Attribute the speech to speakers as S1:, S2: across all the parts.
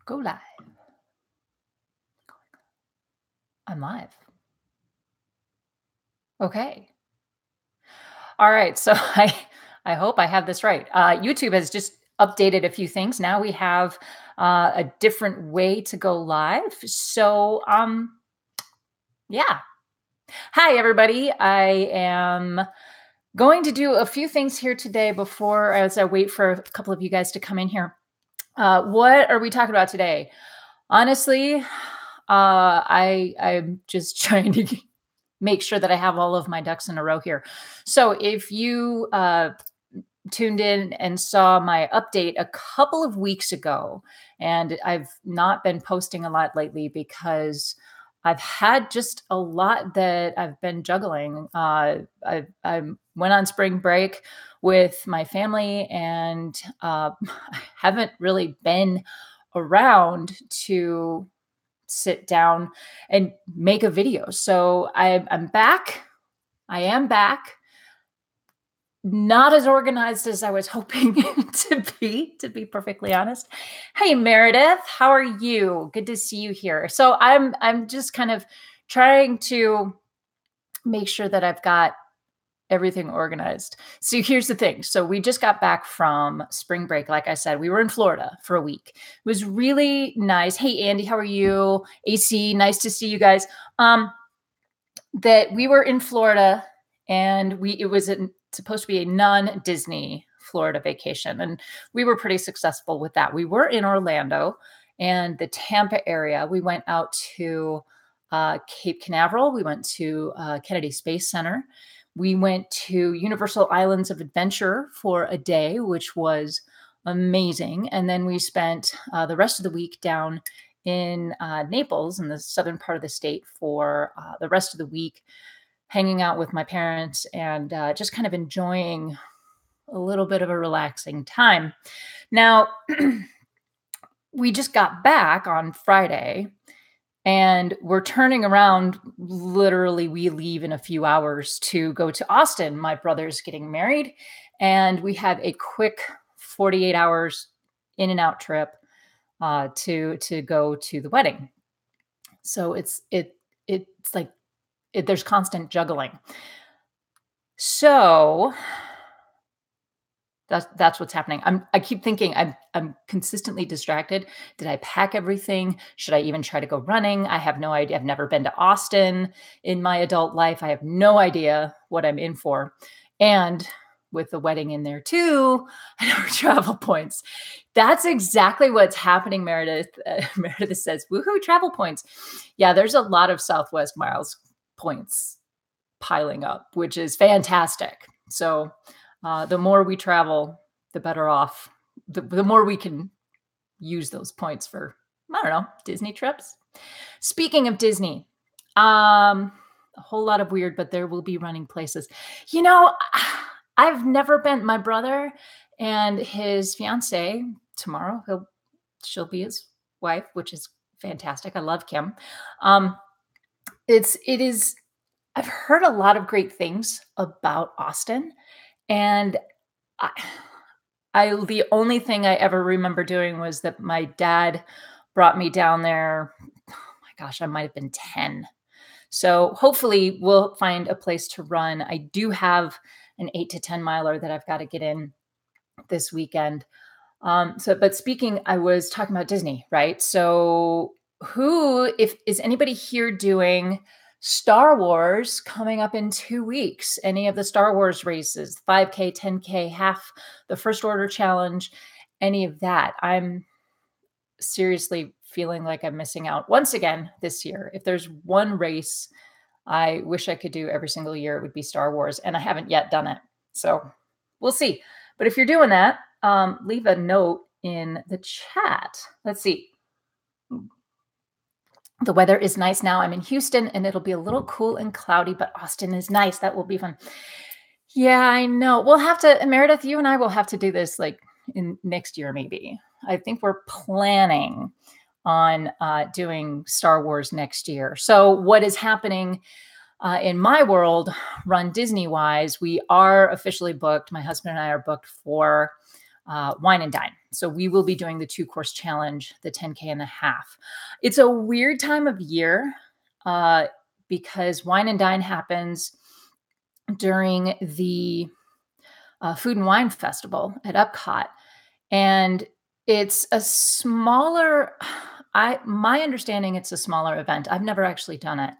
S1: Go live. I'm live. Okay. All right. So I hope I have this right. YouTube has just updated a few things. Now we have a different way to go live. So yeah. Hi everybody. I am going to do a few things here today before as I wait for a couple of you guys to come in here. What are we talking about today? Honestly, I'm just trying to make sure that I have all of my ducks in a row here. So if you tuned in and saw my update a couple of weeks ago, and I've not been posting a lot lately because I've had just a lot that I've been juggling. I went on spring break with my family and I haven't really been around to sit down and make a video. So I'm back. I am back. Not as organized as I was hoping to be perfectly honest. Hey Meredith, how are you? Good to see you here. So I'm just kind of trying to make sure that I've got everything organized. So here's the thing. So we just got back from spring break. Like I said, we were in Florida for a week. It was really nice. Hey Andy, how are you? AC, nice to see you guys. That we were in Florida and it was supposed to be a non-Disney Florida vacation. And we were pretty successful with that. We were in Orlando and the Tampa area. We went out to Cape Canaveral. We went to Kennedy Space Center. We went to Universal Islands of Adventure for a day, which was amazing. And then we spent the rest of the week down in Naples in the southern part of the state for the rest of the week, hanging out with my parents and just kind of enjoying a little bit of a relaxing time. Now, we just got back on Friday and we're turning around. Literally, we leave in a few hours to go to Austin. My brother's getting married and we have a quick 48 hours in and out trip to go to the wedding. So it's like there's constant juggling. So that's what's happening. I keep thinking I'm consistently distracted. Did I pack everything? Should I even try to go running? I have no idea. I've never been to Austin in my adult life. I have no idea what I'm in for. And with the wedding in there too, I know travel points. That's exactly what's happening, Meredith. Meredith says, woohoo, travel points. Yeah, there's a lot of Southwest Miles points piling up, which is fantastic. So the more we travel, the better off, the more we can use those points for, I don't know, Disney trips. Speaking of Disney, a whole lot of weird, but there will be running places. You know, I've never been. My brother and his fiance tomorrow, she'll be his wife, which is fantastic. I love Kim. It is. I've heard a lot of great things about Austin, and the only thing I ever remember doing was that my dad brought me down there. Oh my gosh, I might have been 10. So hopefully we'll find a place to run. I do have an 8 to 10 miler that I've got to get in this weekend. But speaking, I was talking about Disney, right? So is anybody here doing Star Wars coming up in 2 weeks? Any of the Star Wars races, 5K, 10K, half, the First Order Challenge, any of that? I'm seriously feeling like I'm missing out once again this year. If there's one race I wish I could do every single year, it would be Star Wars, and I haven't yet done it. So we'll see. But if you're doing that, leave a note in the chat. Let's see. The weather is nice now. I'm in Houston, and it'll be a little cool and cloudy, but Austin is nice. That will be fun. Yeah, I know. We'll have to, Meredith, you and I will have to do this like in next year, maybe. I think we're planning on doing Star Wars next year. So what is happening in my world, run Disney-wise, we are officially booked. My husband and I are booked for Wine and Dine. So we will be doing the 2-course challenge, the 10K and the half. It's a weird time of year because Wine and Dine happens during the Food and Wine Festival at Epcot. And it's a smaller, my understanding, it's a smaller event. I've never actually done it.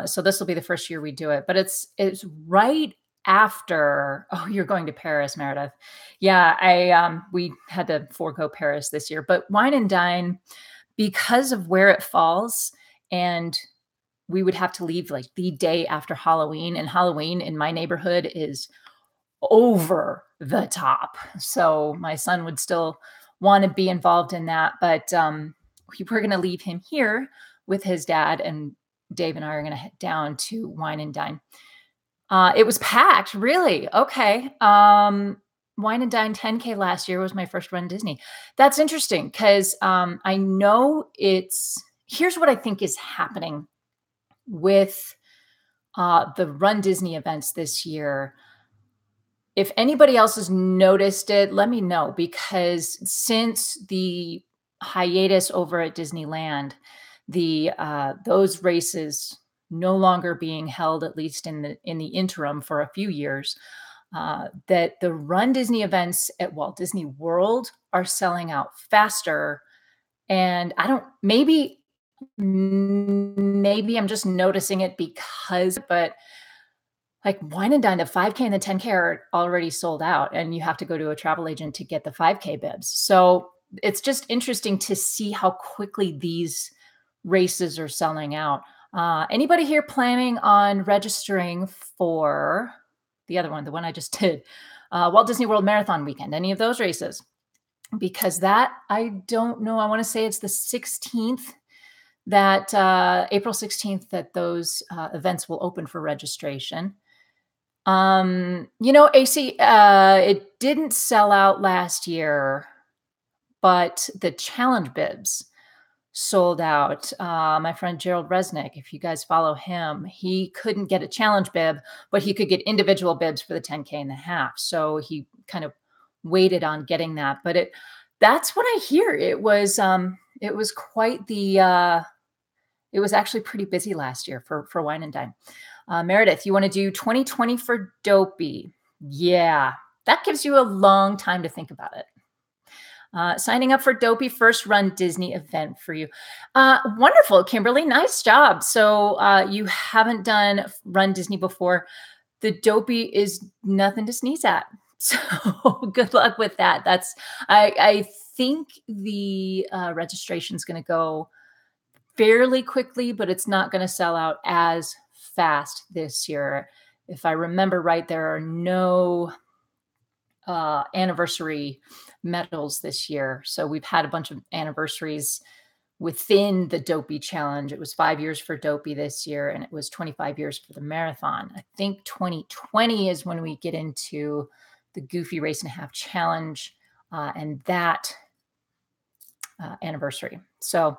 S1: So this will be the first year we do it, but it's right after. Oh, you're going to Paris, Meredith. Yeah, we had to forego Paris this year, but Wine and Dine, because of where it falls, and we would have to leave like the day after Halloween, and Halloween in my neighborhood is over the top. So my son would still want to be involved in that, but we're going to leave him here with his dad, and Dave and I are going to head down to Wine and Dine. It was packed, really. Okay. Wine and Dine 10K last year was my first Run Disney. That's interesting because I know here's what I think is happening with the Run Disney events this year. If anybody else has noticed it, let me know, because since the hiatus over at Disneyland, those races no longer being held, at least in the interim for a few years, that the Run Disney events at Walt Disney World are selling out faster. And maybe I'm just noticing it but like Wine and Dine, the 5K and the 10K are already sold out, and you have to go to a travel agent to get the 5K bibs. So it's just interesting to see how quickly these races are selling out. Anybody here planning on registering for the other one, the one I just did, Walt Disney World Marathon Weekend? Any of those races? Because that, I don't know. I want to say it's the 16th, that April 16th, that those events will open for registration. AC, it didn't sell out last year, but the challenge bibs sold out. My friend Gerald Resnick, if you guys follow him, he couldn't get a challenge bib, but he could get individual bibs for the 10K and the half. So he kind of waited on getting that, but that's what I hear. It was quite it was actually pretty busy last year for Wine and Dine. Meredith, you want to do 2020 for Dopey? Yeah, that gives you a long time to think about it. Signing up for Dopey, first Run Disney event for you. Wonderful, Kimberly. Nice job. So you haven't done Run Disney before. The Dopey is nothing to sneeze at. So good luck with that. I think the registration is going to go fairly quickly, but it's not going to sell out as fast this year. If I remember right, there are no anniversary medals this year. So we've had a bunch of anniversaries within the Dopey Challenge. It was 5 years for Dopey this year, and it was 25 years for the marathon. I think 2020 is when we get into the Goofy Race and a Half Challenge and that anniversary. So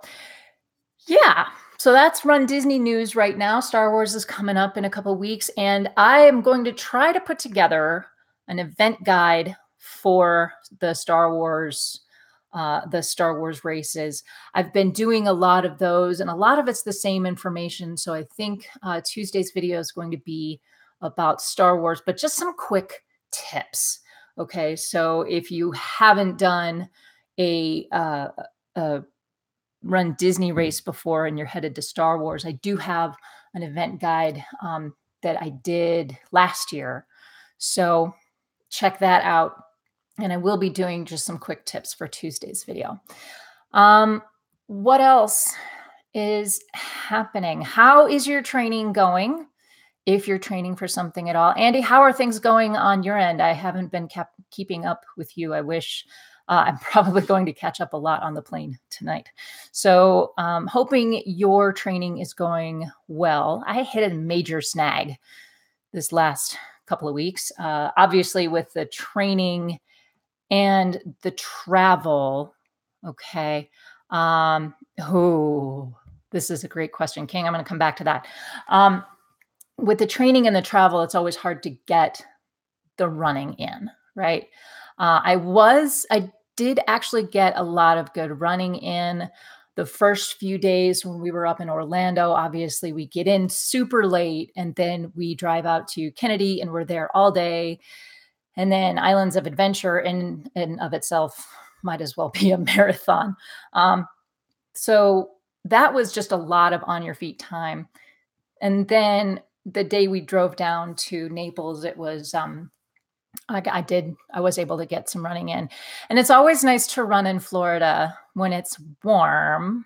S1: yeah, so that's Run Disney news right now. Star Wars is coming up in a couple of weeks, and I am going to try to put together an event guide for the Star Wars races. I've been doing a lot of those, and a lot of it's the same information. So I think Tuesday's video is going to be about Star Wars, but just some quick tips. Okay, so if you haven't done a Run Disney race before and you're headed to Star Wars, I do have an event guide that I did last year. So check that out. And I will be doing just some quick tips for Tuesday's video. What else is happening? How is your training going? If you're training for something at all. Andy, how are things going on your end? I haven't been keeping up with you. I wish. I'm probably going to catch up a lot on the plane tonight. So hoping your training is going well. I hit a major snag this last couple of weeks. Obviously with the training and the travel. Okay. This is a great question, King. I'm going to come back to that. With the training and the travel, it's always hard to get the running in, right? I did actually get a lot of good running in the first few days when we were up in Orlando. Obviously, we get in super late and then we drive out to Kennedy and we're there all day. And then Islands of Adventure in and of itself might as well be a marathon. So that was just a lot of on your feet time. And then the day we drove down to Naples, it was I was able to get some running in. And it's always nice to run in Florida when it's warm.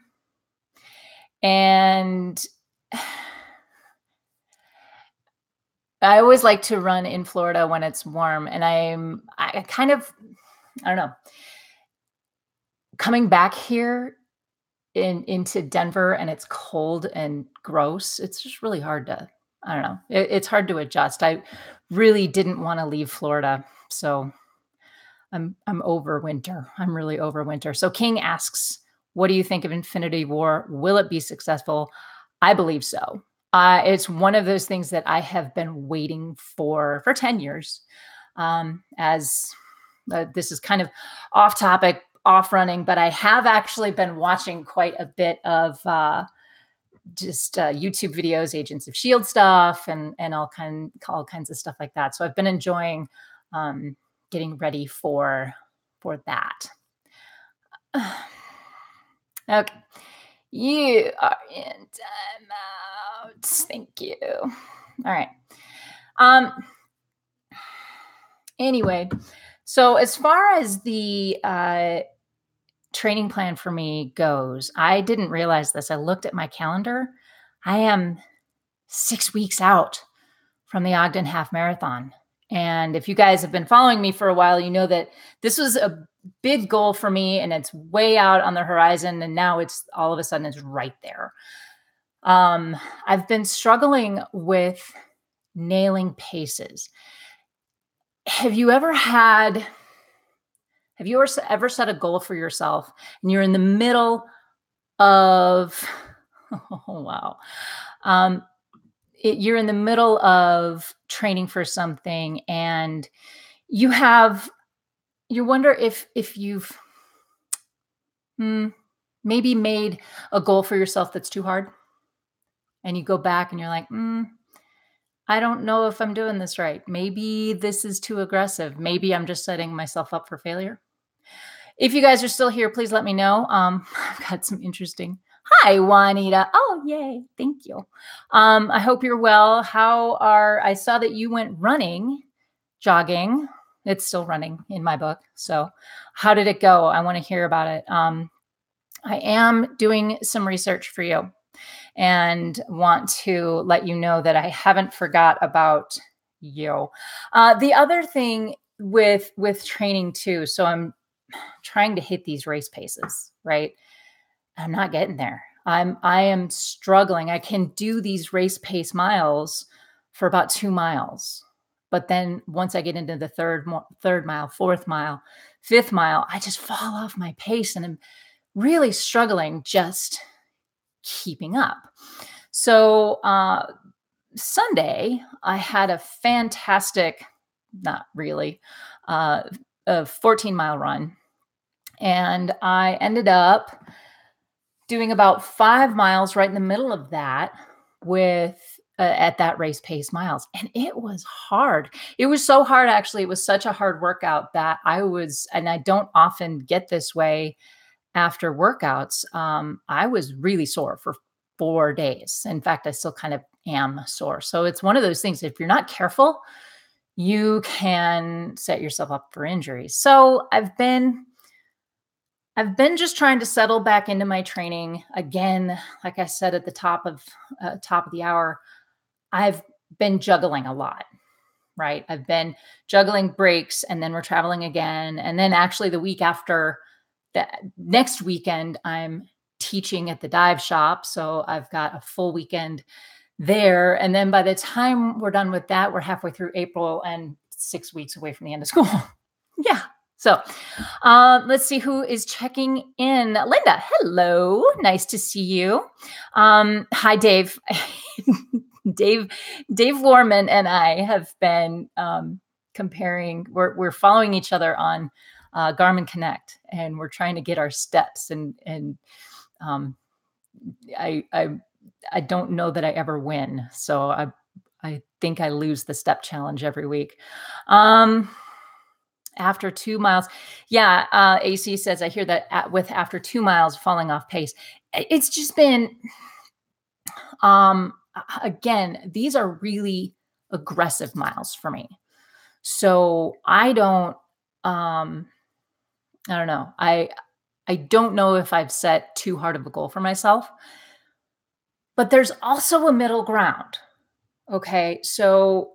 S1: And I always like to run in Florida when it's warm. And I don't know, coming back here into Denver and it's cold and gross. It's just really hard to, I don't know. It's hard to adjust. I really didn't want to leave Florida. So I'm over winter. I'm really over winter. So King asks, what do you think of Infinity War? Will it be successful? I believe so. It's one of those things that I have been waiting for 10 years. As this is kind of off topic, off running, but I have actually been watching quite a bit of just YouTube videos, Agents of Shield stuff, and all kinds of stuff like that. So I've been enjoying getting ready for that. Okay, you are in timeout. Thank you. All right. Anyway, so as far as the training plan for me goes, I didn't realize this. I looked at my calendar. I am 6 weeks out from the Ogden Half Marathon. And if you guys have been following me for a while, you know that this was a big goal for me and it's way out on the horizon. And now it's all of a sudden it's right there. I've been struggling with nailing paces. Have you ever set a goal for yourself and you're in the middle of, oh, wow. You're in the middle of training for something and you wonder if you've maybe made a goal for yourself that's too hard and you go back and you're like, I don't know if I'm doing this right. Maybe this is too aggressive. Maybe I'm just setting myself up for failure. If you guys are still here, please let me know. I've got some interesting. Hi, Juanita. Oh, yay. Thank you. I hope you're well. I saw that you went jogging. It's still running in my book. So how did it go? I want to hear about it. I am doing some research for you and want to let you know that I haven't forgot about you. The other thing with training too, so I'm trying to hit these race paces, right? I'm not getting there. I am struggling. I can do these race pace miles for about 2 miles. But then once I get into the third mile, fourth mile, fifth mile, I just fall off my pace and I'm really struggling just keeping up. So Sunday, I had a fantastic, not really, a 14-mile run. And I ended up doing about 5 miles right in the middle of that with at that race pace miles. And it was hard. It was so hard, actually. It was such a hard workout that and I don't often get this way after workouts. I was really sore for 4 days. In fact, I still kind of am sore. So it's one of those things, if you're not careful, you can set yourself up for injuries. So I've been just trying to settle back into my training again. Like I said at the top of the hour, I've been juggling a lot, right? I've been juggling breaks and then we're traveling again. And then actually the week after that, next weekend, I'm teaching at the dive shop. So I've got a full weekend there. And then by the time we're done with that, we're halfway through April and 6 weeks away from the end of school. Yeah. So let's see who is checking in. Linda, hello. Nice to see you. Hi, Dave. Dave Lorman and I have been comparing. We're following each other on Garmin Connect, and we're trying to get our steps. And um, I I I don't know that I ever win, so I think I lose the step challenge every week. Um, After 2 miles, yeah, AC says, "I hear that with after 2 miles falling off pace." It's just been, again, these are really aggressive miles for me. So um, I don't know. I don't know if I've set too hard of a goal for myself, but there's also a middle ground. Okay. So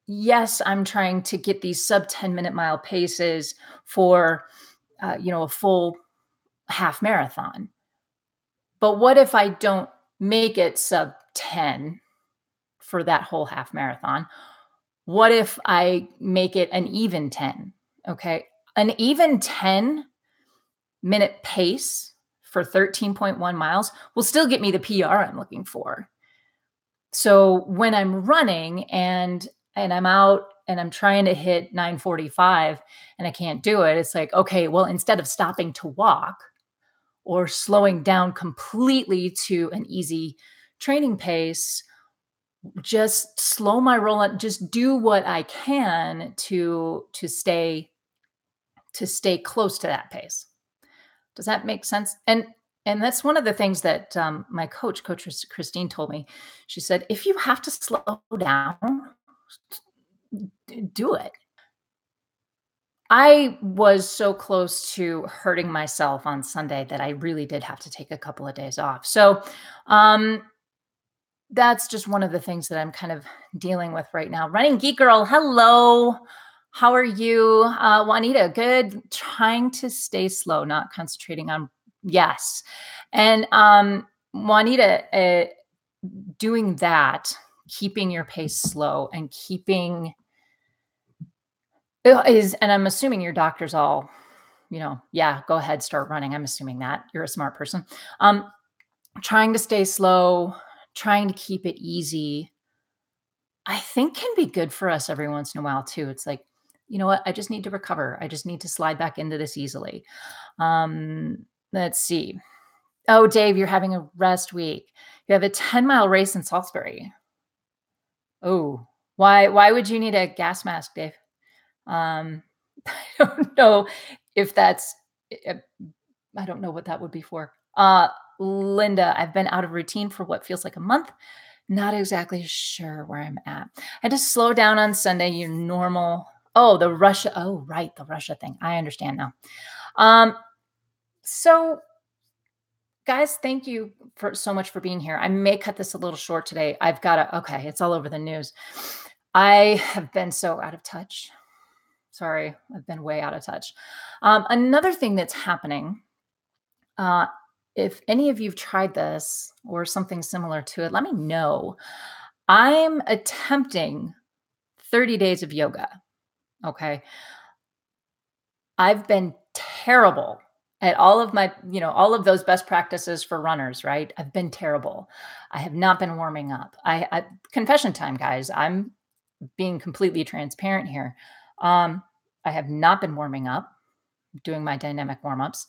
S1: yes, I'm trying to get these sub 10-minute mile paces for, a full half marathon. But what if I don't make it sub 10 for that whole half marathon? What if I make it an even 10? Okay. An even 10-minute pace for 13.1 miles will still get me the PR I'm looking for. So when I'm running and I'm out and I'm trying to hit 9:45 and I can't do it, it's like, okay, well, instead of stopping to walk or slowing down completely to an easy training pace, just slow my roll up, just do what I can to stay close to that pace. Does that make sense? And that's one of the things that my Coach Christine, told me. She said, if you have to slow down, do it. I was so close to hurting myself on Sunday that I really did have to take a couple of days off. So um, that's just one of the things that I'm kind of dealing with right now. Running Geek Girl, hello. How are you? Juanita, good. Trying to stay slow, not concentrating on, yes. And Juanita, doing that, keeping your pace slow and keeping and I'm assuming your doctor's all, yeah, go ahead, start running. I'm assuming that you're a smart person. Trying to stay slow, trying to keep it easy, I think can be good for us every once in a while too. It's like, you know what? I just need to recover. I just need to slide back into this easily. Let's see. Oh, Dave, you're having a rest week. You have a 10-mile race in Salisbury. Oh, why would you need a gas mask, Dave? Um, I don't know if that's, uh, I don't know what that would be for. Linda, I've been out of routine for what feels like a month. Not exactly sure where I'm at. I had to slow down on Sunday. Your normal. Oh, the Russia. Oh, right. The Russia thing. I understand now. So guys, thank you for so much for being here. I may cut this a little short today. I've got to, okay, it's all over the news. I have been so out of touch. Sorry, I've been way out of touch. Another thing that's happening, if any of you've tried this or something similar to it, let me know. I'm attempting 30 days of yoga. Okay. I've been terrible at all of my, all of those best practices for runners, right? I've been terrible. I have not been warming up. Confession time, guys. I'm being completely transparent here. I have not been warming up, doing my dynamic warm-ups.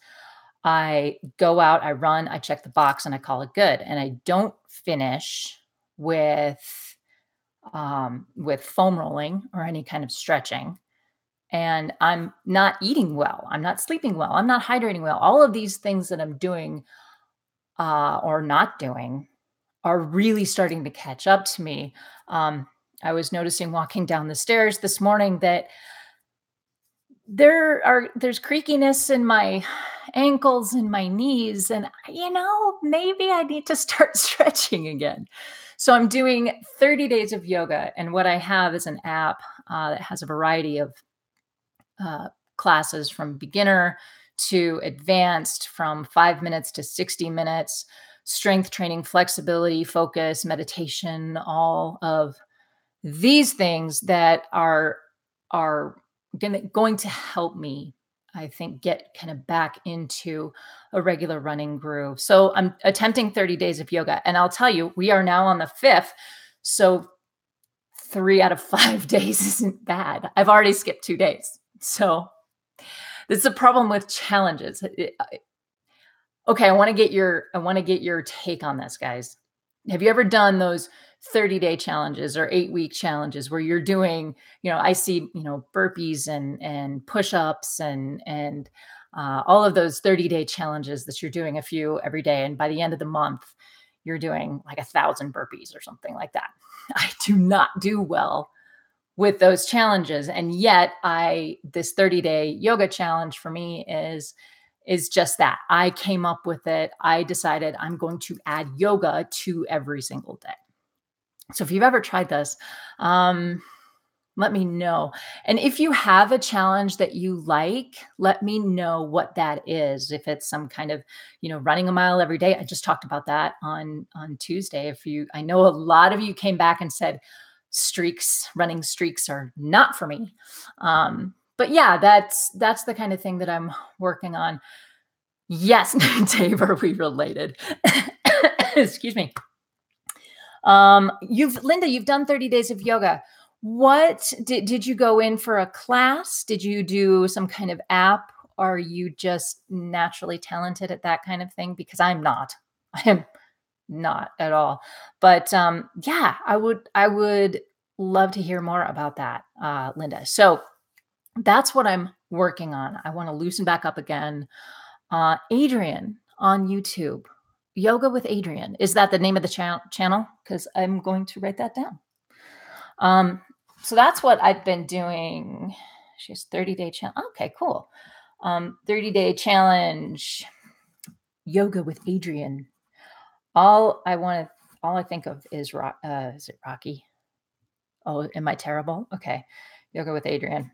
S1: I go out, I run, I check the box, and I call it good. And I don't finish with foam rolling or any kind of stretching. And I'm not eating well. I'm not sleeping well. I'm not hydrating well. All of these things that I'm doing or not doing are really starting to catch up to me. I was noticing walking down the stairs this morning that there's creakiness in my ankles and my knees, and maybe I need to start stretching again. So I'm doing 30 days of yoga, and what I have is an app that has a variety of classes from beginner to advanced, from 5 minutes to 60 minutes, strength training, flexibility, focus, meditation, all of these things that are going to help me, I think, get kind of back into a regular running groove. So I'm attempting 30 days of yoga, and I'll tell you, we are now on the 5th. So 3 out of 5 days isn't bad. I've already skipped 2 days. So, this is a problem with challenges. Okay, I wanna get your take on this, guys. Have you ever done those 30-day challenges or 8-week challenges where you're doing, I see, burpees and push-ups and all of those 30-day challenges that you're doing a few every day, and by the end of the month, you're doing like 1,000 burpees or something like that. I do not do well with those challenges, and yet I this 30-day yoga challenge for me is just that. I came up with it. I decided I'm going to add yoga to every single day. So if you've ever tried this, let me know. And if you have a challenge that you like, let me know what that is. If it's some kind of, running a mile every day. I just talked about that on Tuesday. I know a lot of you came back and said running streaks are not for me. But yeah, that's the kind of thing that I'm working on. Yes, Dave, are we related? Excuse me. Linda, you've done 30 days of yoga. What did you go in for a class? Did you do some kind of app? Are you just naturally talented at that kind of thing? Because I'm not. I am not at all. But yeah, I would love to hear more about that, Linda. So that's what I'm working on. I want to loosen back up again. Adrian on YouTube, Yoga with Adrian. Is that the name of the channel? Because I'm going to write that down. So that's what I've been doing. She has 30-day challenge. Okay, cool. 30-day challenge, Yoga with Adrian. All I think of is is it Rocky? Oh, am I terrible? Okay. Yoga with Adrian.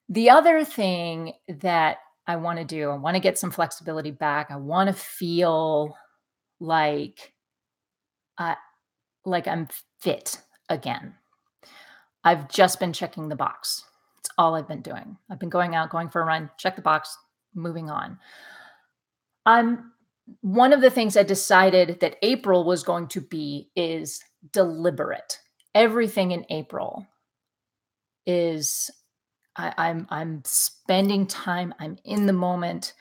S1: The other thing that I want to do, I want to get some flexibility back. I want to feel like I'm fit again. I've just been checking the box. It's all I've been doing. I've been going out, going for a run, check the box, moving on. One of the things I decided that April was going to be is deliberate. Everything in April is I'm spending time. I'm in the moment.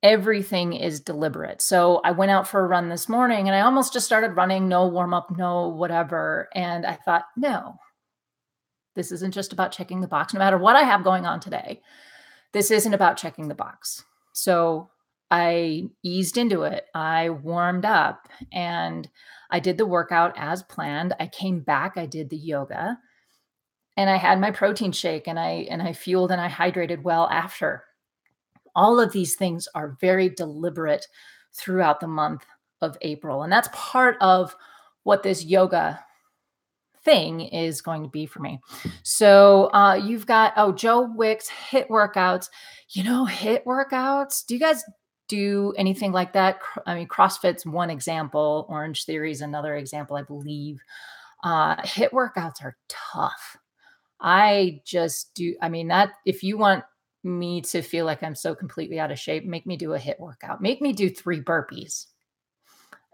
S1: Everything is deliberate. So I went out for a run this morning and I almost just started running, no warm up, no whatever. And I thought, no, this isn't just about checking the box. No matter what I have going on today, this isn't about checking the box. So I eased into it. I warmed up and I did the workout as planned. I came back, I did the yoga, and I had my protein shake and I fueled and I hydrated well after. All of these things are very deliberate throughout the month of April. And that's part of what this yoga thing is going to be for me. So you've got, Joe Wicks, HIIT workouts. HIIT workouts, do you guys do anything like that? I mean, CrossFit's one example. Orange Theory is another example, I believe. HIIT workouts are tough. I just do. I mean, that if you want me to feel like I'm so completely out of shape, make me do a HIIT workout. Make me do 3 burpees.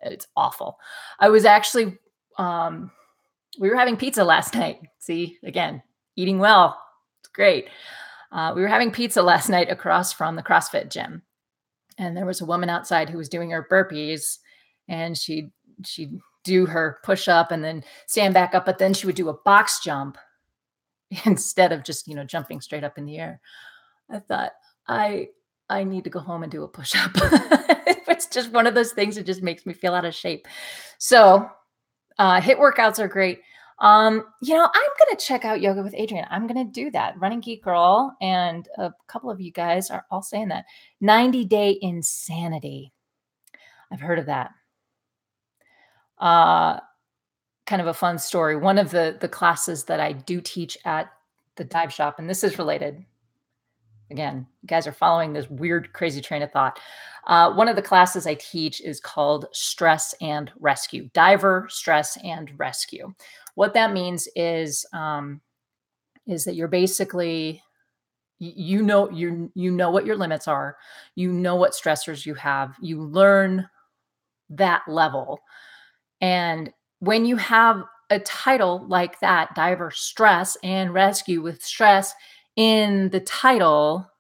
S1: It's awful. I was actually, we were having pizza last night. See, again, eating well. It's great. We were having pizza last night across from the CrossFit gym. And there was a woman outside who was doing her burpees, and she'd do her push up and then stand back up, but then she would do a box jump instead of just, jumping straight up in the air. I thought, I need to go home and do a push-up. It's just one of those things that just makes me feel out of shape. So HIIT workouts are great. I'm going to check out Yoga with Adrian. I'm going to do that. Running Geek Girl and a couple of you guys are all saying that. 90-day insanity. I've heard of that. Kind of a fun story. One of the classes that I do teach at the dive shop, and this is related. Again, you guys are following this weird, crazy train of thought. One of the classes I teach is called Stress and Rescue, Diver Stress and Rescue. What that means is that you're basically, you know what your limits are. You know what stressors you have. You learn that level. And when you have a title like that, diver stress and rescue with stress in the title,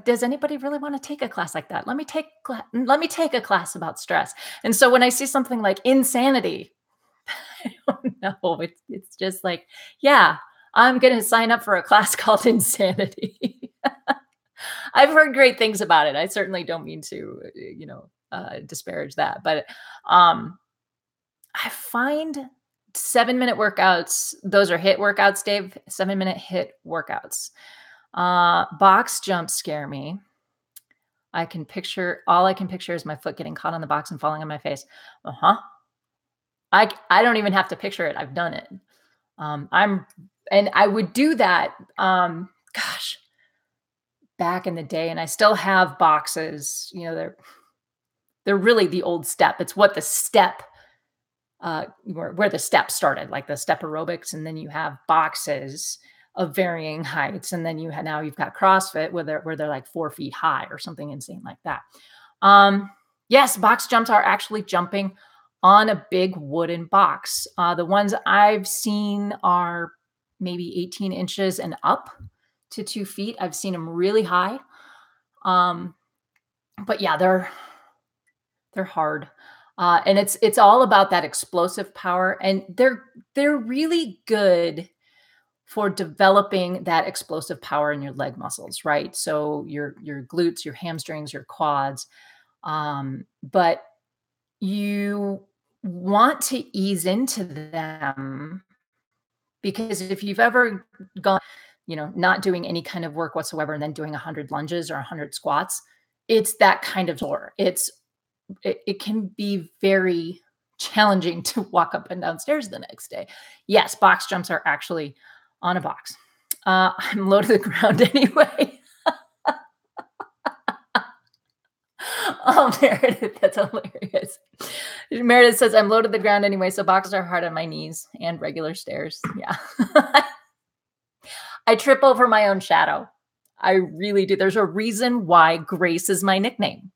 S1: does anybody really want to take a class like that? Let me take a class about stress. And so when I see something like insanity, I don't know. It's just like, yeah, I'm going to sign up for a class called insanity. I've heard great things about it. I certainly don't mean to, disparage that, but um, I find 7-minute workouts. Those are hit workouts, Dave. 7-minute hit workouts. Box jumps scare me. All I can picture is my foot getting caught on the box and falling on my face. Uh-huh. I don't even have to picture it. I've done it. And I would do that, gosh, back in the day, and I still have boxes. They're really the old step. It's what the step, where the step started, like the step aerobics, and then you have boxes of varying heights, and then now you've got CrossFit where they're like 4 feet high or something insane like that. Yes, box jumps are actually jumping on a big wooden box. The ones I've seen are maybe 18 inches and up to 2 feet. I've seen them really high. But yeah, they're hard. And it's all about that explosive power. And they're really good for developing that explosive power in your leg muscles, right? So your glutes, your hamstrings, your quads. But you want to ease into them, because if you've ever gone, not doing any kind of work whatsoever and then doing 100 lunges or 100 squats, it's that kind of sore. It can be very challenging to walk up and down stairs the next day. Yes, box jumps are actually on a box. I'm low to the ground anyway. Oh, Meredith, that's hilarious. Meredith says, I'm low to the ground anyway, so boxes are hard on my knees and regular stairs. Yeah. I trip over my own shadow. I really do. There's a reason why Grace is my nickname.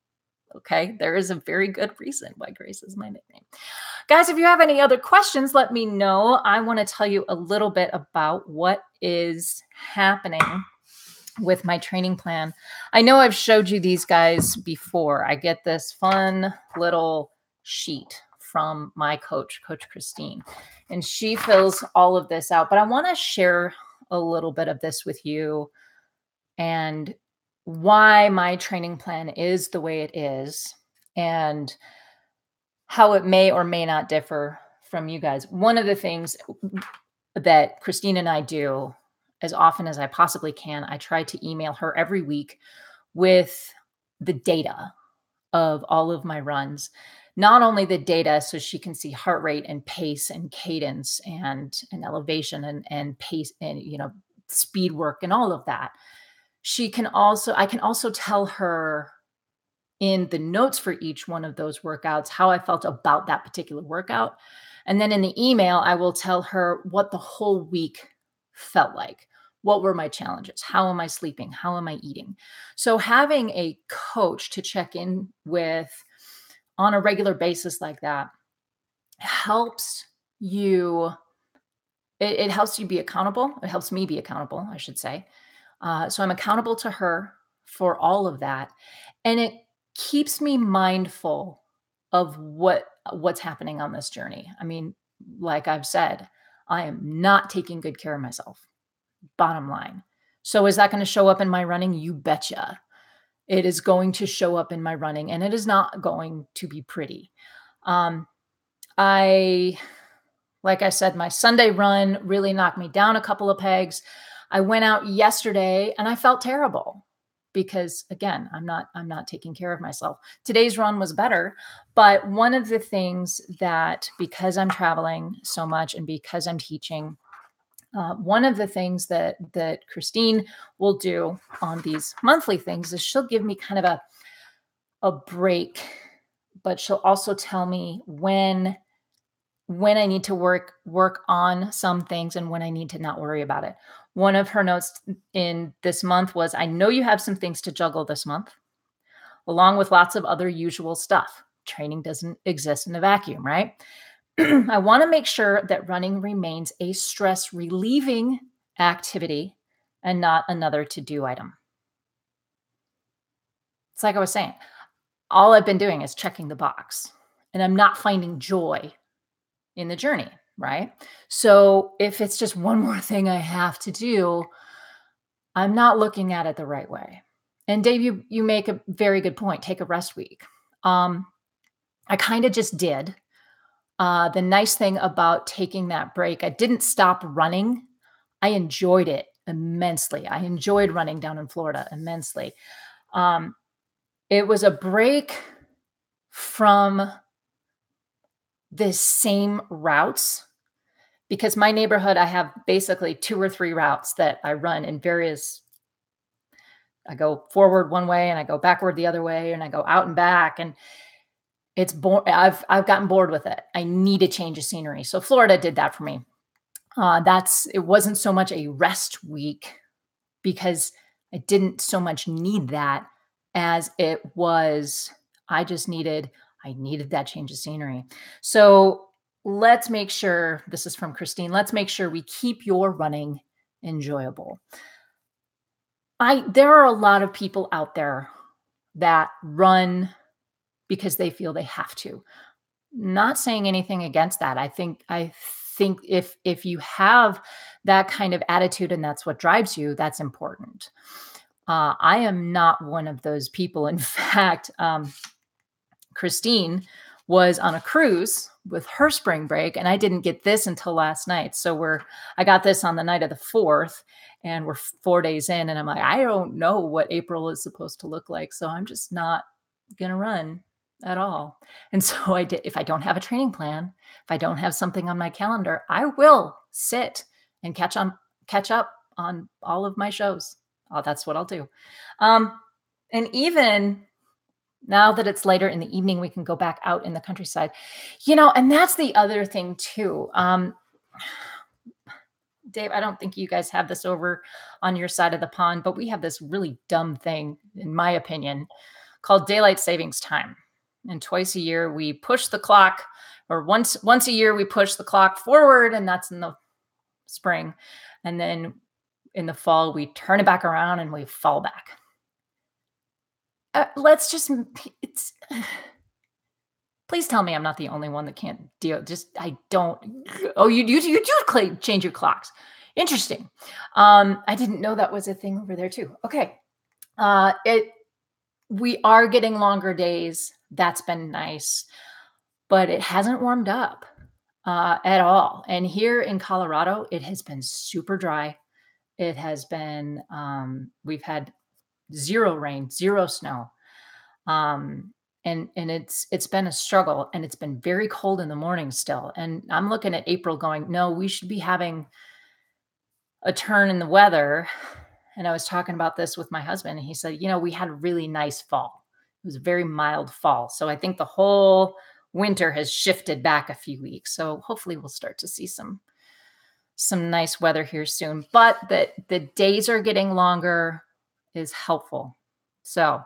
S1: Okay. There is a very good reason why Grace is my nickname. Guys, if you have any other questions, let me know. I want to tell you a little bit about what is happening with my training plan. I know I've showed you these guys before. I get this fun little sheet from my coach, Coach Christine, and she fills all of this out. But I want to share a little bit of this with you and why my training plan is the way it is and how it may or may not differ from you guys. One of the things that Christine and I do as often as I possibly can, I try to email her every week with the data of all of my runs. Not only the data so she can see heart rate and pace and cadence and elevation and pace and speed work and all of that. I can also tell her in the notes for each one of those workouts how I felt about that particular workout. And then in the email, I will tell her what the whole week felt like. What were my challenges? How am I sleeping? How am I eating? So having a coach to check in with on a regular basis like that helps you. It helps you be accountable. It helps me be accountable, I should say. So I'm accountable to her for all of that. And it keeps me mindful of what's happening on this journey. I mean, like I've said, I am not taking good care of myself. Bottom line. So is that going to show up in my running? You betcha. It is going to show up in my running, and it is not going to be pretty. Like I said, my Sunday run really knocked me down a couple of pegs. I went out yesterday and I felt terrible because, again, I'm not taking care of myself. Today's run was better, but one of the things that, because I'm traveling so much and because I'm teaching, one of the things that Christine will do on these monthly things is she'll give me kind of a break, but she'll also tell me when I need to work on some things and when I need to not worry about it. One of her notes in this month was, I know you have some things to juggle this month, along with lots of other usual stuff. training doesn't exist in a vacuum, right? I want to make sure that running remains a stress relieving activity and not another to do item. It's like I was saying, all I've been doing is checking the box, and I'm not finding joy in the journey, right? So if it's just one more thing I have to do, I'm not looking at it the right way. And Dave, you make a very good point. Take a rest week. I kind of just did. The nice thing about taking that break, I didn't stop running. I enjoyed it immensely. I enjoyed running down in Florida immensely. It was a break from the same routes, because my neighborhood, I have basically 2 or 3 routes that I run in various. I go forward one way and I go backward the other way and I go out and back, and it's I've gotten bored with it. I need a change of scenery. So Florida did that for me. It wasn't so much a rest week because I didn't so much need that as it was I needed that change of scenery. So let's make sure, this is from Christine, let's make sure we keep your running enjoyable. There are a lot of people out there that run because they feel they have to. Not saying anything against that. I think if you have that kind of attitude and that's what drives you, that's important. I am not one of those people. In fact, Christine was on a cruise with her spring break, and I didn't get this until last night. So I got this on the night of the 4th, and we're 4 days in, and I'm like, I don't know what April is supposed to look like. So I'm just not going to run at all. And so if I don't have a training plan, if I don't have something on my calendar, I will sit and catch up on all of my shows. Oh, that's what I'll do. And even now that it's later in the evening, we can go back out in the countryside, and that's the other thing too. Dave, I don't think you guys have this over on your side of the pond, but we have this really dumb thing, in my opinion, called daylight savings time. And twice a year we push the clock, or once a year we push the clock forward, and that's in the spring. And then in the fall, we turn it back around and we fall back. Please tell me I'm not the only one that can't deal. I don't. Oh, you do change your clocks. Interesting. I didn't know that was a thing over there too. Okay. We are getting longer days. That's been nice, but it hasn't warmed up at all. And here in Colorado, it has been super dry. It has been, we've had 0 rain, 0 snow. And it's been a struggle, and it's been very cold in the morning still. And I'm looking at April going, no, we should be having a turn in the weather. And I was talking about this with my husband, and he said, we had a really nice fall. It was a very mild fall. So I think the whole winter has shifted back a few weeks. So hopefully we'll start to see some nice weather here soon. But the days are getting longer is helpful. So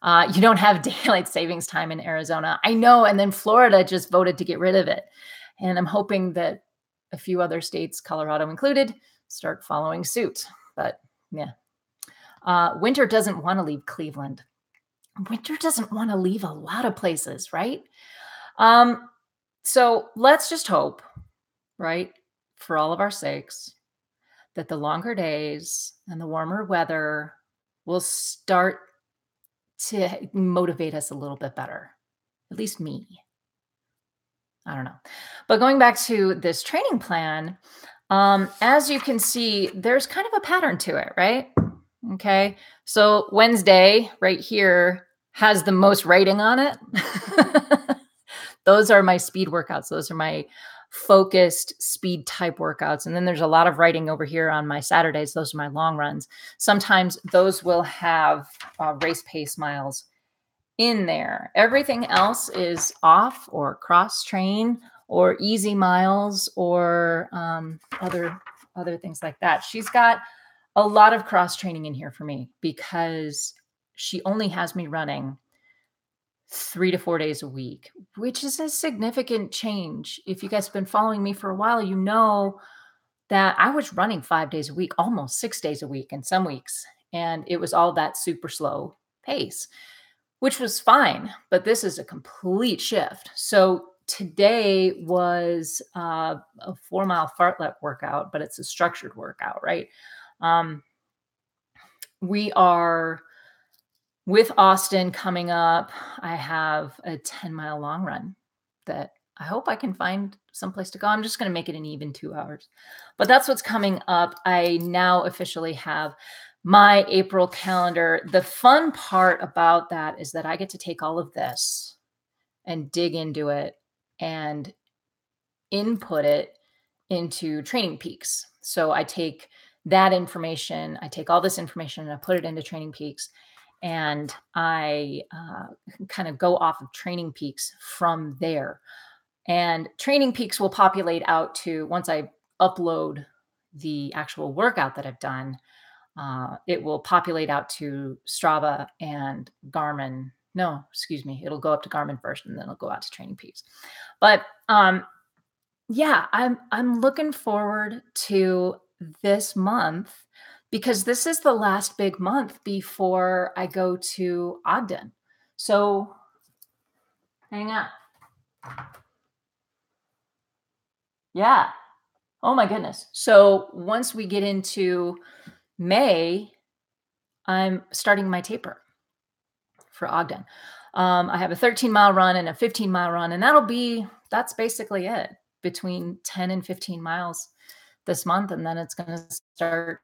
S1: you don't have daylight savings time in Arizona. I know. And then Florida just voted to get rid of it. And I'm hoping that a few other states, Colorado included, start following suit. But yeah. Winter doesn't want to leave Cleveland. Winter doesn't want to leave a lot of places, right? So let's just hope, right, for all of our sakes, that the longer days and the warmer weather will start to motivate us a little bit better. At least me. I don't know. But going back to this training plan, as you can see, there's kind of a pattern to it, right? Okay. So Wednesday right here has the most writing on it. Those are my speed workouts. Those are my focused speed type workouts. And then there's a lot of writing over here on my Saturdays. Those are my long runs. Sometimes those will have race pace miles in there. Everything else is off or cross train or easy miles or other things like that. She's got a lot of cross training in here for me because she only has me running 3 to 4 days a week, which is a significant change. If you guys have been following me for a while, you know that I was running 5 days a week, almost 6 days a week in some weeks. And it was all that super slow pace, which was fine. But this is a complete shift. So today was a 4 mile fartlek workout, but it's a structured workout, right? Um, we are with Austin coming up. I have a 10-mile long run that I hope I can find someplace to go. I'm just going to make it an even 2 hours. But that's what's coming up. I now officially have my April calendar. The fun part about that is that I get to take all of this and dig into it and input it into Training Peaks. So I take that information, I take all this information and I put it into Training Peaks, and I kind of go off of Training Peaks from there. And Training Peaks will populate out to, once I upload the actual workout that I've done, it will populate out to Strava and Garmin. No, excuse me. It'll go up to Garmin first, and then it'll go out to Training Peaks. But yeah, I'm looking forward to this month because this is the last big month before I go to Ogden. So hang on. Yeah. Oh my goodness. So once we get into May, I'm starting my taper for Ogden. I have a 13-mile run and a 15-mile run, and that's basically it, between 10 and 15 miles this month. And then it's going to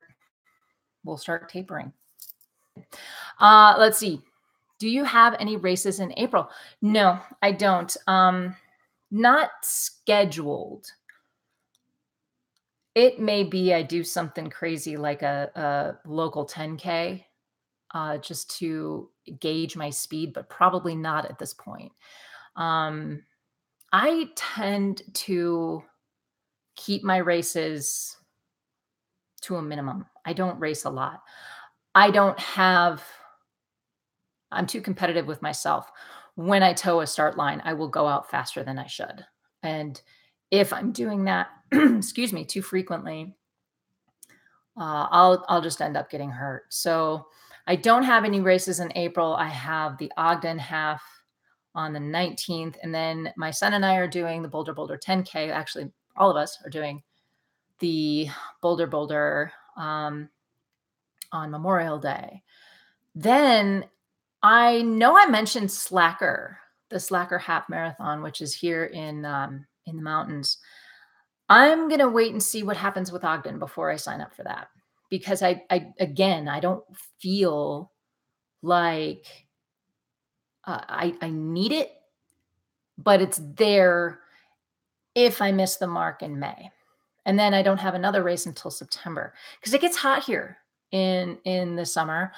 S1: we'll start tapering. Let's see. Do you have any races in April? No, I don't. Not scheduled. It may be I do something crazy like a local 10K just to gauge my speed, but probably not at this point. I tend to keep my races to a minimum. I don't race a lot. I'm too competitive with myself. When I toe a start line, I will go out faster than I should. And if I'm doing that, excuse me, too frequently, I'll just end up getting hurt. So I don't have any races in April. I have the Ogden half on the 19th. And then my son and I are doing the Boulder 10K. Actually, all of us are doing the Boulder on Memorial Day. Then I know I mentioned the Slacker half marathon, which is here in the mountains. I'm going to wait and see what happens with Ogden before I sign up for that, because I don't feel like I need it, but it's there if I miss the mark in May. And then I don't have another race until September because it gets hot here in the summer.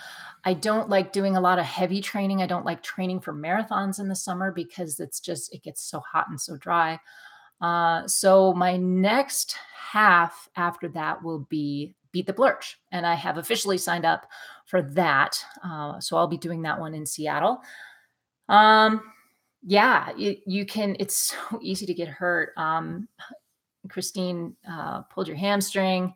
S1: I don't like doing a lot of heavy training. I don't like training for marathons in the summer because it gets so hot and so dry. So my next half after that will be Beat the Blurch, and I have officially signed up for that. So I'll be doing that one in Seattle. Yeah, you can. It's so easy to get hurt. Christine pulled your hamstring.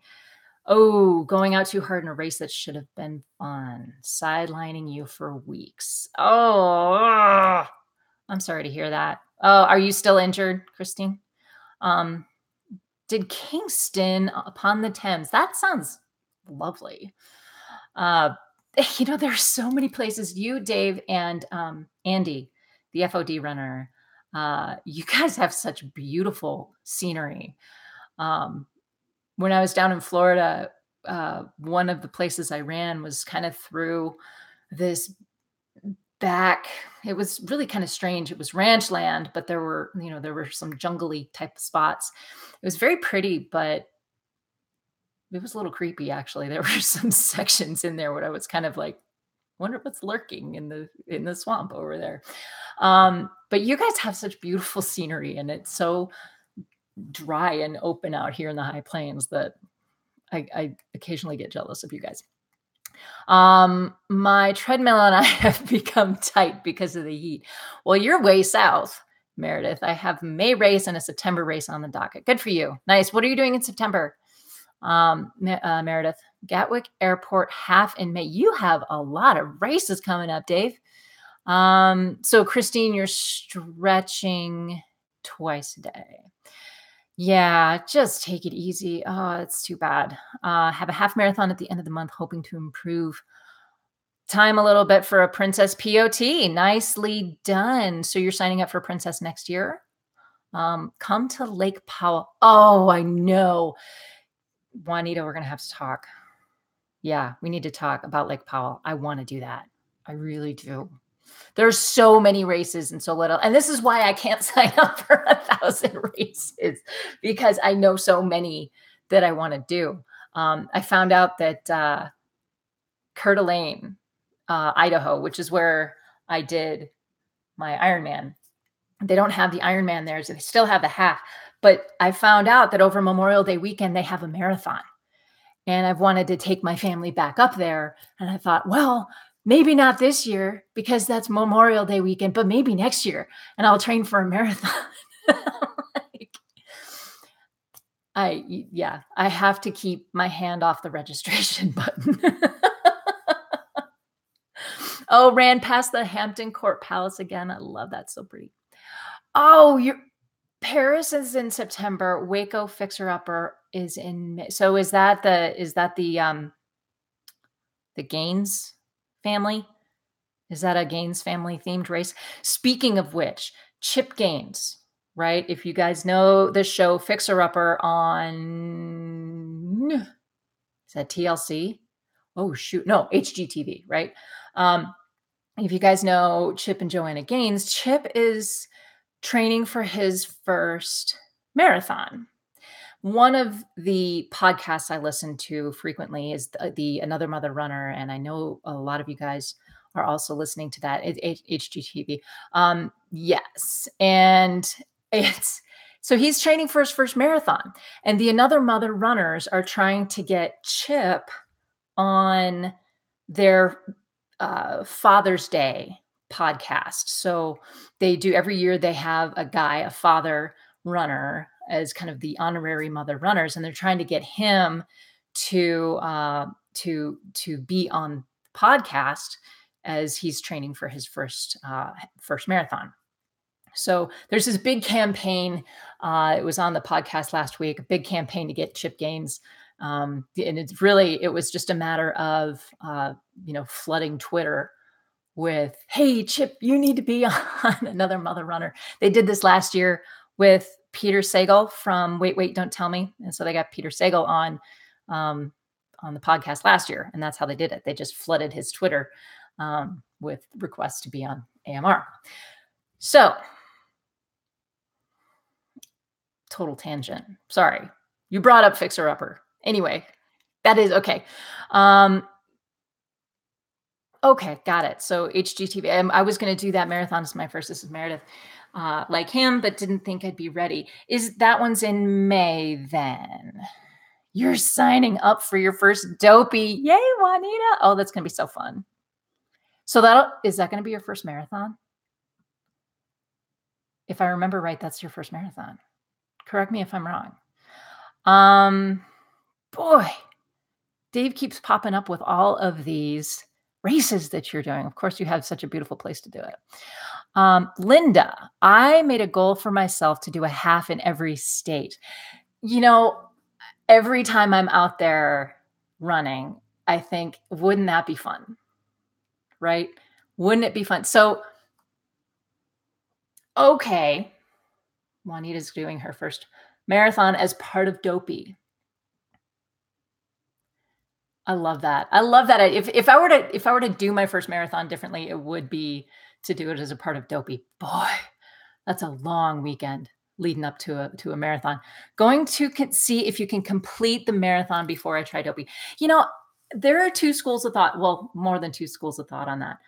S1: Oh, going out too hard in a race that should have been fun, sidelining you for weeks. Oh, I'm sorry to hear that. Oh, are you still injured, Christine? Did Kingston upon the Thames? That sounds lovely. There's so many places. You, Dave, and Andy, the FOD runner, you guys have such beautiful scenery. When I was down in Florida, one of the places I ran was kind of through this back. It was really kind of strange. It was ranch land, but there were some jungly type spots. It was very pretty, but it was a little creepy, actually. There were some sections in there where I was kind of like, wonder what's lurking in the swamp over there. But you guys have such beautiful scenery, and it's so dry and open out here in the high plains that I occasionally get jealous of you guys. My treadmill and I have become tight because of the heat. Well, you're way south, Meredith. I have May race and a September race on the docket. Good for you. Nice. What are you doing in September? Meredith, Gatwick Airport half in May. You have a lot of races coming up, Dave. So Christine, you're stretching twice a day. Yeah, just take it easy. Oh, it's too bad. Have a half marathon at the end of the month, hoping to improve time a little bit for a Princess POT. Nicely done. So you're signing up for Princess next year? Come to Lake Powell. Oh, I know. Juanita, we're going to have to talk. Yeah, we need to talk about Lake Powell. I want to do that. I really do. There's so many races and so little. And this is why I can't sign up for 1,000 races, because I know so many that I want to do. I found out that Coeur d'Alene, Idaho, which is where I did my Ironman, they don't have the Ironman there. So they still have the half. But I found out that over Memorial Day weekend, they have a marathon. And I've wanted to take my family back up there. And I thought, well, maybe not this year because that's Memorial Day weekend, but maybe next year. And I'll train for a marathon. I have to keep my hand off the registration button. Oh, ran past the Hampton Court Palace again. I love that. So pretty. Oh, Paris is in September. Waco Fixer Upper is in May. So is that the Gaines family? Is that a Gaines family themed race? Speaking of which, Chip Gaines, right? If you guys know the show Fixer Upper on, is that TLC? Oh shoot, no, HGTV, right? If you guys know Chip and Joanna Gaines, Chip is training for his first marathon. One of the podcasts I listen to frequently is the Another Mother Runner, and I know a lot of you guys are also listening to that. HGTV. Yes, and it's so he's training for his first marathon, and the Another Mother Runners are trying to get Chip on their Father's Day podcast. So they do every year. They have a guy, a father runner, as kind of the honorary mother runners, and they're trying to get him to be on the podcast as he's training for his first marathon. So there's this big campaign. It was on the podcast last week. A big campaign to get Chip Gaines. And it was just a matter of flooding Twitter with, hey, Chip, you need to be on Another Mother Runner. They did this last year with Peter Sagal from Wait, Don't Tell Me. And so they got Peter Sagal on the podcast last year. And that's how they did it. They just flooded his Twitter with requests to be on AMR. So, total tangent. Sorry. You brought up Fixer Upper. Anyway, that is okay. Okay, got it. So HGTV. I was going to do that marathon as my first. This is Meredith, like him, but didn't think I'd be ready. Is that one's in May then? You're signing up for your first dopey. Yay, Juanita. Oh, that's going to be so fun. So is that going to be your first marathon? If I remember right, that's your first marathon. Correct me if I'm wrong. Boy, Dave keeps popping up with all of these races that you're doing. Of course, you have such a beautiful place to do it. Linda, I made a goal for myself to do a half in every state. Every time I'm out there running, I think, wouldn't that be fun? Right? Wouldn't it be fun? So, okay. Juanita's doing her first marathon as part of Dopey. I love that. I love that. If I were to do my first marathon differently, it would be to do it as a part of Dopey. Boy, that's a long weekend leading up to a marathon. Going to see if you can complete the marathon before I try Dopey. There are two schools of thought. Well, more than two schools of thought on that.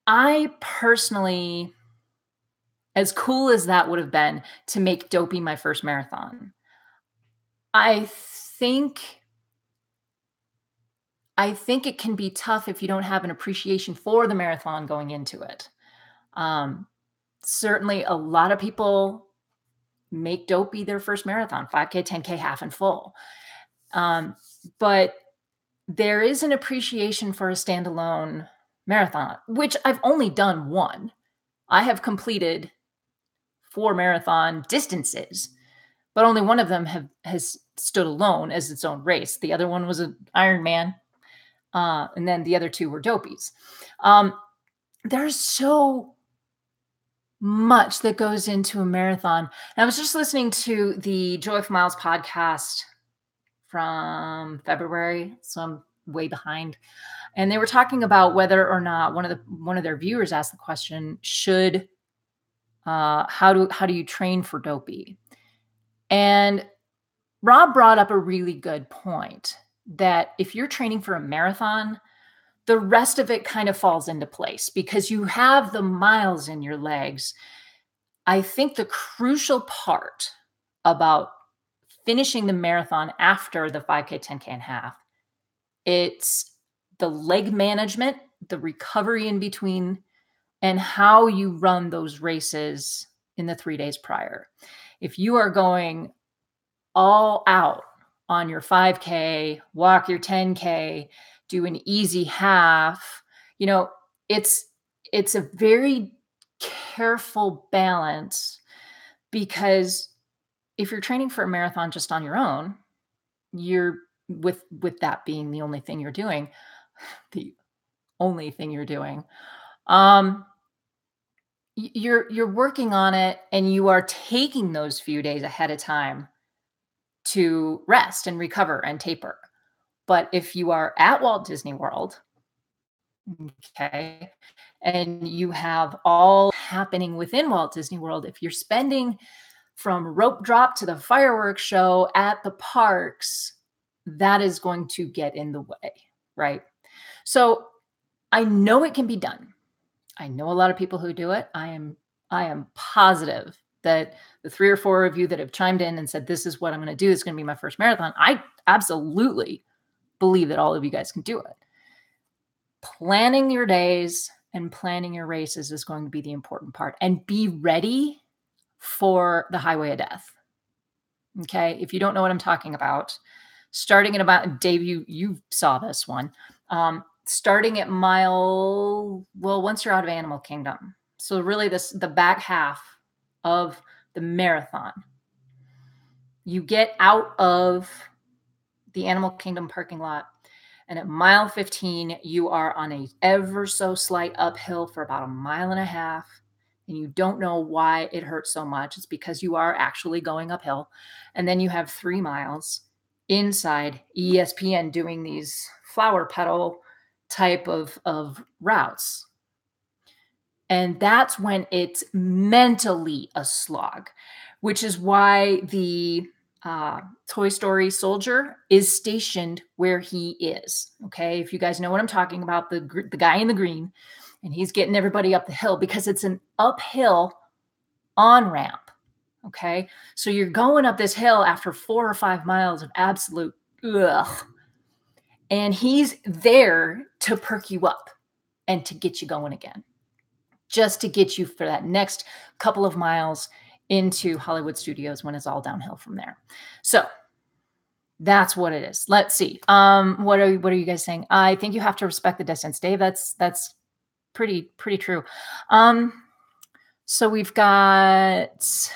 S1: I personally, as cool as that would have been to make Dopey my first marathon, I I think it can be tough if you don't have an appreciation for the marathon going into it. Um, Certainly a lot of people make Dopey their first marathon, 5K, 10K, half and full. But there is an appreciation for a standalone marathon, which I've only done one. I have completed 4 marathon distances, but only one of them has stood alone as its own race. The other one was an Ironman, and then the other 2 were Dopies. There's so much that goes into a marathon. And I was just listening to the Joy for Miles podcast from February, so I'm way behind. And they were talking about whether or not one of their viewers asked the question, should how do you train for Dopey? And Rob brought up a really good point that if you're training for a marathon, the rest of it kind of falls into place because you have the miles in your legs. I think the crucial part about finishing the marathon after the 5K, 10K and half, it's the leg management, the recovery in between, and how you run those races in the 3 days prior. If you are going all out on your 5K, walk your 10K, do an easy half, it's a very careful balance, because if you're training for a marathon just on your own, you're with that being the only thing you're doing, you're working on it, and you are taking those few days ahead of time to rest and recover and taper. But if you are at Walt Disney World, okay, and you have all happening within Walt Disney World, if you're spending from rope drop to the fireworks show at the parks, that is going to get in the way, right? So I know it can be done. I know a lot of people who do it. I am positive that the 3 or 4 of you that have chimed in and said, this is what I'm going to do, this is going to be my first marathon, I absolutely believe that all of you guys can do it. Planning your days and planning your races is going to be the important part, and be ready for the highway of death. Okay. If you don't know what I'm talking about, starting at about, Dave, you saw this one, starting at once you're out of Animal Kingdom. So really the back half of the marathon, you get out of the Animal Kingdom parking lot, and at mile 15, you are on a ever so slight uphill for about 1.5 miles, and you don't know why it hurts so much. It's because you are actually going uphill. And then you have 3 miles inside ESPN doing these flower petal type of routes. And that's when it's mentally a slog, which is why the Toy Story soldier is stationed where he is. Okay. If you guys know what I'm talking about, the guy in the green, and he's getting everybody up the hill because it's an uphill on ramp. Okay. So you're going up this hill after 4 or 5 miles of absolute ugh. And he's there to perk you up and to get you going again, just to get you for that next couple of miles into Hollywood Studios when it's all downhill from there. So that's what it is. Let's see. What are you guys saying? I think you have to respect the distance, Dave. That's pretty true. So we've got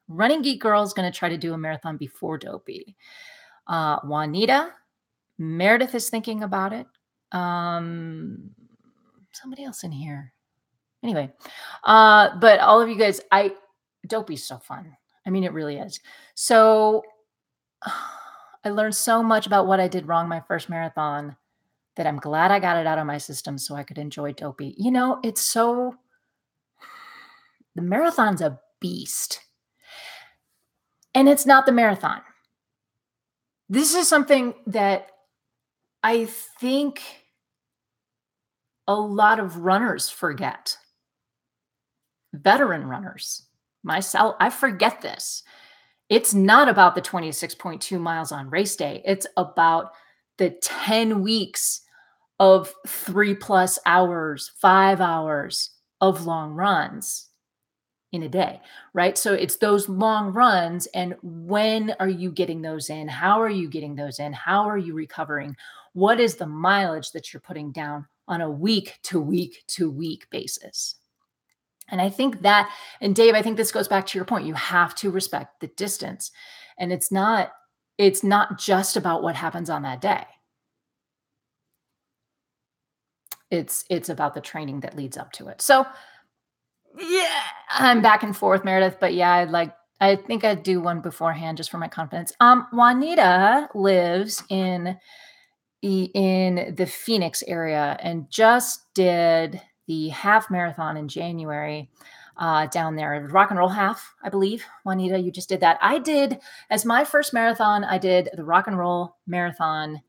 S1: Running Geek Girl's going to try to do a marathon before Dopey. Juanita, Meredith is thinking about it. Somebody else in here. Anyway, but all of you guys, Dopey's so fun. I mean, it really is. So I learned so much about what I did wrong my first marathon that I'm glad I got it out of my system so I could enjoy Dopey. The marathon's a beast. And it's not the marathon. This is something that I think a lot of runners forget. Veteran runners, myself, I forget this. It's not about the 26.2 miles on race day. It's about the 10 weeks of 3+ hours, 5 hours of long runs in a day, right? So it's those long runs, and when are you getting those in? How are you getting those in? How are you recovering? What is the mileage that you're putting down on a week to week to week basis? And I think that, and Dave, I think this goes back to your point. You have to respect the distance. And it's not just about what happens on that day. It's about the training that leads up to it. So yeah, I'm back and forth, Meredith, but yeah, I think I'd do one beforehand just for my confidence. Juanita lives in the Phoenix area and just did the half marathon in January down there. Rock and roll half, I believe. Juanita, you just did that. I did, as my first marathon, I did the rock and roll marathon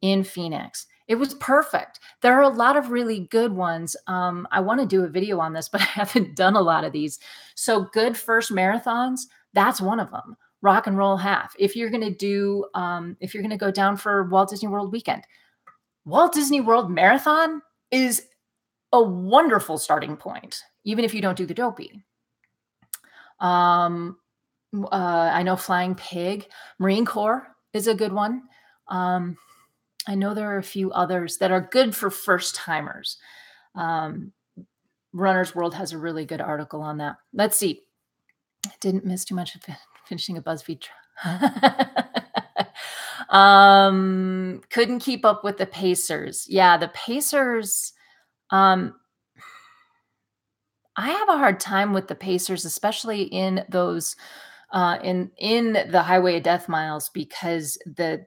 S1: in Phoenix. It was perfect. There are a lot of really good ones. I want to do a video on this, but I haven't done a lot of these. So good first marathons, that's one of them. Rock and roll half. If you're going to go down for Walt Disney World weekend, Walt Disney World Marathon is a wonderful starting point, even if you don't do the dopey. I know Flying Pig, Marine Corps is a good one. I know there are a few others that are good for first timers. Runner's World has a really good article on that. Let's see. I didn't miss too much of finishing a BuzzFeed. Couldn't keep up with the Pacers. Yeah, the Pacers. I have a hard time with the Pacers, especially in those in the Highway of Death miles, because the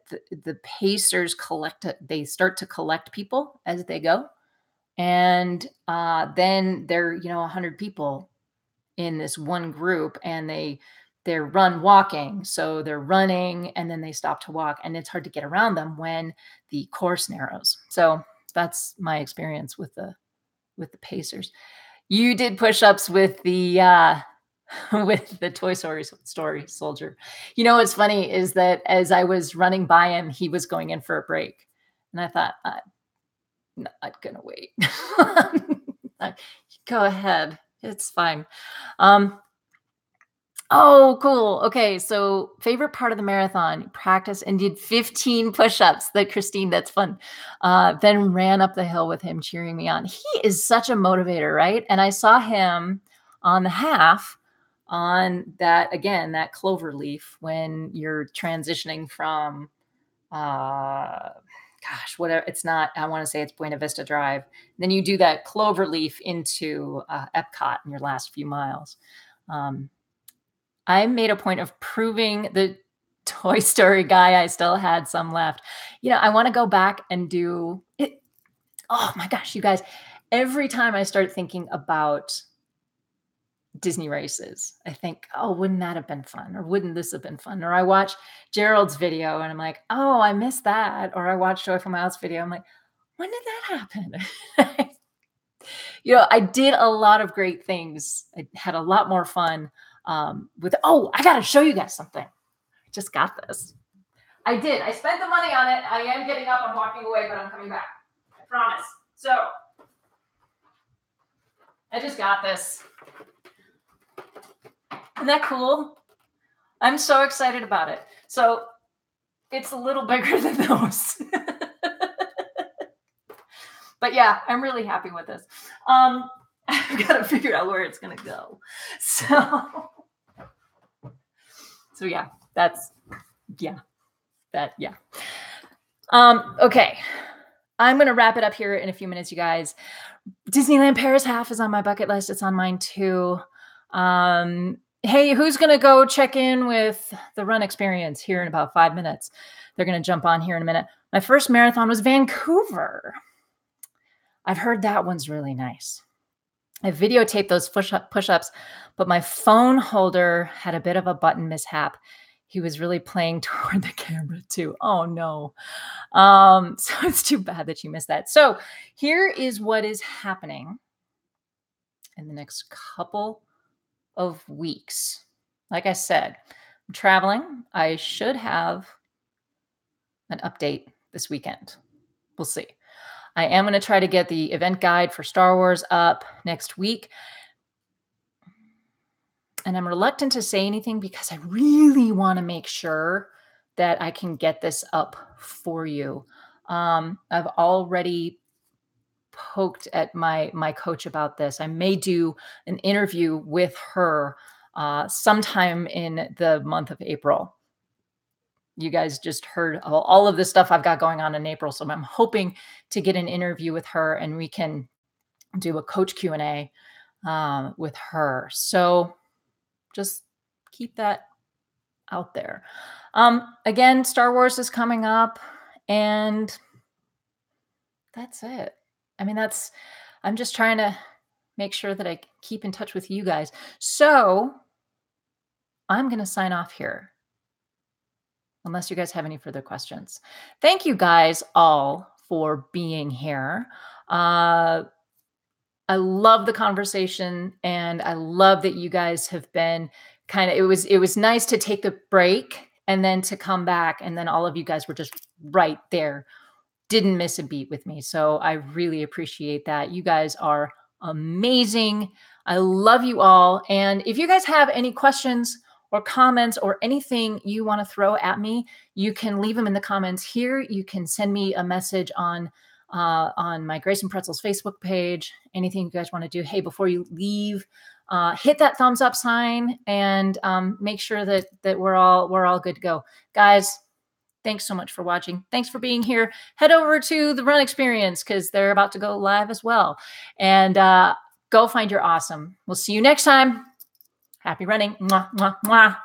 S1: Pacers they start to collect people as they go, and then they're 100 people in this one group, and they're run walking, so they're running and then they stop to walk, and it's hard to get around them when the course narrows. So that's my experience with the Pacers. You did push-ups with the with the Toy Story soldier. What's funny is that as I was running by him, he was going in for a break, and I thought, I'm not gonna wait. Go ahead, it's fine. Oh, cool. Okay, so favorite part of the marathon: practice and did 15 push-ups. Christine, that's fun. Then ran up the hill with him, cheering me on. He is such a motivator, right? And I saw him on the half, on that clover leaf, when you're transitioning from whatever, it's not, I want to say it's Buena Vista Drive. Then you do that clover leaf into Epcot in your last few miles. I made a point of proving the Toy Story guy I still had some left. I want to go back and do it. Oh my gosh, you guys, every time I start thinking about Disney races, I think, oh, wouldn't that have been fun? Or wouldn't this have been fun? Or I watch Gerald's video and I'm like, oh, I missed that. Or I watch Joyful Miles video. I'm like, when did that happen? I did a lot of great things. I had a lot more fun I got to show you guys something. I just got this. I did. I spent the money on it. I am getting up. I'm walking away, but I'm coming back. I promise. So I just got this. Isn't that cool? I'm so excited about it. So it's a little bigger than those. But yeah, I'm really happy with this. I've got to figure out where it's going to go. So yeah, okay. I'm going to wrap it up here in a few minutes, you guys. Disneyland Paris half is on my bucket list. It's on mine too. Hey, who's going to go check in with the run experience here in about 5 minutes? They're going to jump on here in a minute. My first marathon was Vancouver. I've heard that one's really nice. I videotaped those push-ups, but my phone holder had a bit of a button mishap. He was really playing toward the camera too. Oh no. So it's too bad that you missed that. So here is what is happening in the next couple of weeks. Like I said, I'm traveling. I should have an update this weekend. We'll see. I am going to try to get the event guide for Star Wars up next week. And I'm reluctant to say anything because I really want to make sure that I can get this up for you. I've already poked at my coach about this. I may do an interview with her sometime in the month of April. You guys just heard all of the stuff I've got going on in April. So I'm hoping to get an interview with her and we can do a coach Q&A with her. So just keep that out there. Again, Star Wars is coming up and that's it. I mean, I'm just trying to make sure that I keep in touch with you guys. So I'm going to sign off here. Unless you guys have any further questions. Thank you guys all for being here. I love the conversation and I love that you guys have been it was nice to take the break and then to come back and then all of you guys were just right there. Didn't miss a beat with me. So I really appreciate that. You guys are amazing. I love you all. And if you guys have any questions or comments or anything you want to throw at me, you can leave them in the comments here. You can send me a message on my Grace and Pretzels Facebook page. Anything you guys want to do. Hey, before you leave, hit that thumbs up sign and make sure that we're all good to go. Guys, thanks so much for watching. Thanks for being here. Head over to the Run Experience because they're about to go live as well. And go find your awesome. We'll see you next time. Happy running. Mwah, mwah, mwah.